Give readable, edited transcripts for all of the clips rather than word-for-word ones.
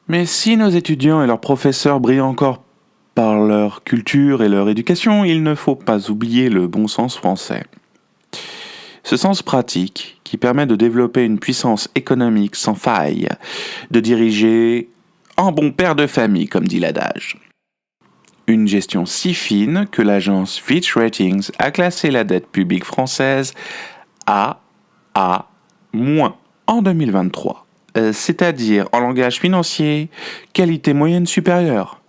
Mais si nos étudiants et leurs professeurs brillent encore par leur culture et leur éducation, il ne faut pas oublier le bon sens français. Ce sens pratique qui permet de développer une puissance économique sans faille, de diriger en bon père de famille, comme dit l'adage. Une gestion si fine que l'agence Fitch Ratings a classé la dette publique française à A- en 2023. C'est-à-dire, en langage financier, qualité moyenne supérieure.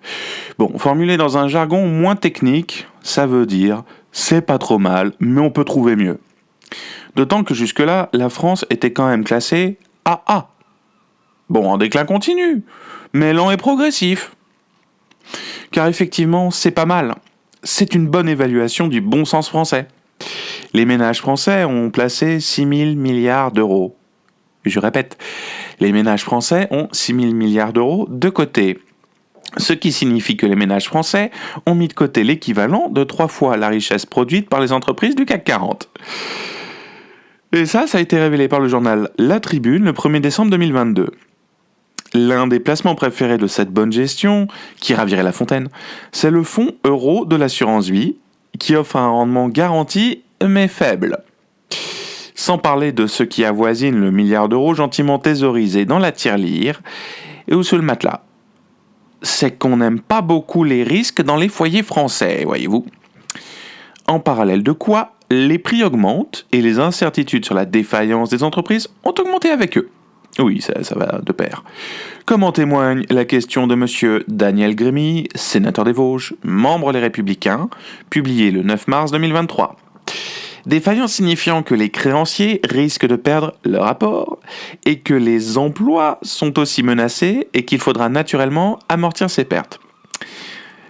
Bon, formulé dans un jargon moins technique, ça veut dire c'est pas trop mal, mais on peut trouver mieux. D'autant que jusque-là, la France était quand même classée AA. Bon, en déclin continu, mais lent et progressif. Car effectivement, c'est pas mal. C'est une bonne évaluation du bon sens français. Les ménages français ont placé 6 000 milliards d'euros. Je répète, les ménages français ont 6 000 milliards d'euros de côté. Ce qui signifie que les ménages français ont mis de côté l'équivalent de 3 fois la richesse produite par les entreprises du CAC 40. Et ça a été révélé par le journal La Tribune le 1er décembre 2022. L'un des placements préférés de cette bonne gestion, qui ravirait La Fontaine, c'est le fonds euro de l'assurance vie, qui offre un rendement garanti mais faible. Sans parler de ceux qui avoisinent le milliard d'euros gentiment thésaurisés dans la tirelire et ou sous le matelas. C'est qu'on n'aime pas beaucoup les risques dans les foyers français, voyez-vous. En parallèle de quoi, les prix augmentent et les incertitudes sur la défaillance des entreprises ont augmenté avec eux. Oui, ça va de pair. Comme en témoigne la question de monsieur Daniel Grémy, sénateur des Vosges, membre Les Républicains, publiée le 9 mars 2023. Défaillance signifiant que les créanciers risquent de perdre leur apport et que les emplois sont aussi menacés et qu'il faudra naturellement amortir ces pertes.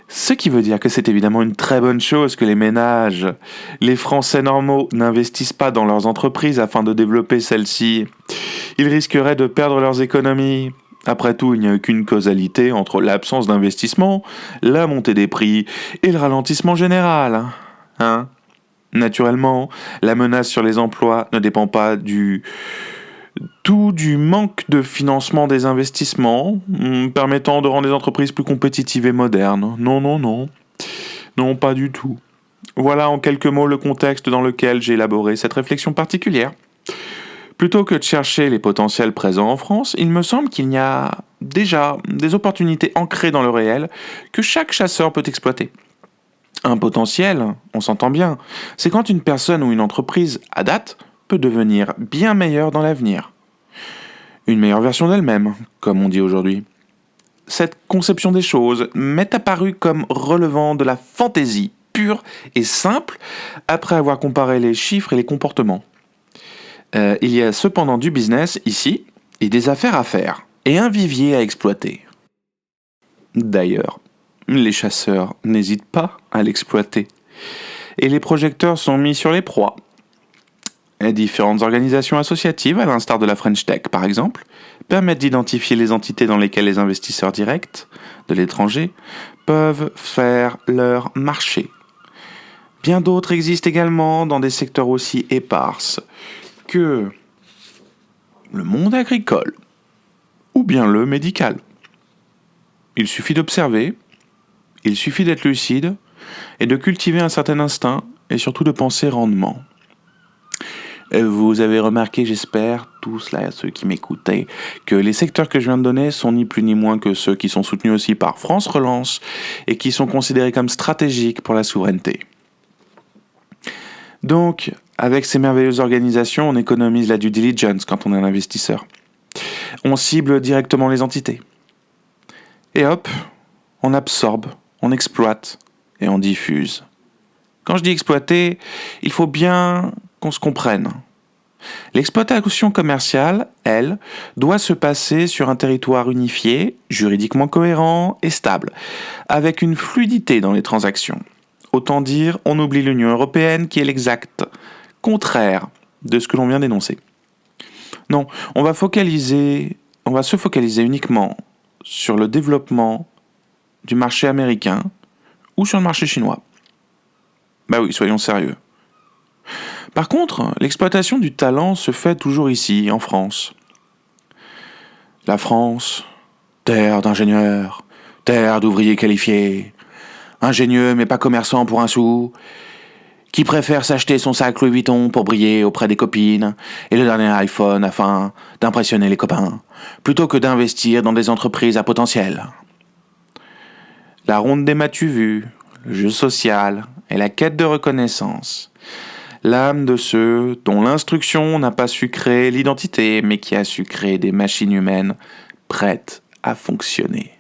Ce qui veut dire que c'est évidemment une très bonne chose que les ménages, les Français normaux, n'investissent pas dans leurs entreprises afin de développer celles-ci. Ils risqueraient de perdre leurs économies. Après tout, il n'y a aucune causalité entre l'absence d'investissement, la montée des prix et le ralentissement général. Hein ? Naturellement, la menace sur les emplois ne dépend pas du manque de financement des investissements, permettant de rendre les entreprises plus compétitives et modernes. Non, non, non. Non, pas du tout. Voilà en quelques mots le contexte dans lequel j'ai élaboré cette réflexion particulière. Plutôt que de chercher les potentiels présents en France, il me semble qu'il y a déjà des opportunités ancrées dans le réel que chaque chasseur peut exploiter. Un potentiel, on s'entend bien, c'est quand une personne ou une entreprise, à date, peut devenir bien meilleure dans l'avenir. Une meilleure version d'elle-même, comme on dit aujourd'hui. Cette conception des choses m'est apparue comme relevant de la fantaisie pure et simple après avoir comparé les chiffres et les comportements. Il y a cependant du business ici et des affaires à faire et un vivier à exploiter. D'ailleurs, les chasseurs n'hésitent pas à l'exploiter. Et les projecteurs sont mis sur les proies. Les différentes organisations associatives, à l'instar de la French Tech par exemple, permettent d'identifier les entités dans lesquelles les investisseurs directs de l'étranger peuvent faire leur marché. Bien d'autres existent également dans des secteurs aussi éparses que le monde agricole ou bien le médical. Il suffit d'observer, il suffit d'être lucide et de cultiver un certain instinct et surtout de penser rendement. Vous avez remarqué, j'espère, tous là, ceux qui m'écoutaient, que les secteurs que je viens de donner sont ni plus ni moins que ceux qui sont soutenus aussi par France Relance et qui sont considérés comme stratégiques pour la souveraineté. Donc, avec ces merveilleuses organisations, on économise la due diligence quand on est un investisseur. On cible directement les entités. Et hop, on absorbe, on exploite et on diffuse. Quand je dis exploiter, il faut bien qu'on se comprenne. L'exploitation commerciale, elle, doit se passer sur un territoire unifié, juridiquement cohérent et stable, avec une fluidité dans les transactions. Autant dire, on oublie l'Union européenne qui est l'exact contraire de ce que l'on vient d'énoncer. Non, on va se focaliser uniquement sur le développement du marché américain ou sur le marché chinois. Bah oui, soyons sérieux. Par contre, l'exploitation du talent se fait toujours ici, en France. La France, Terre d'ingénieurs, terre d'ouvriers qualifiés, ingénieux mais pas commerçant pour un sou, qui préfère s'acheter son sac Louis Vuitton pour briller auprès des copines et le dernier iPhone afin d'impressionner les copains, plutôt que d'investir dans des entreprises à potentiel. La ronde des m'as-tu vu, le jeu social et la quête de reconnaissance. L'âme de ceux dont l'instruction n'a pas su créer l'identité, mais qui a su créer des machines humaines prêtes à fonctionner.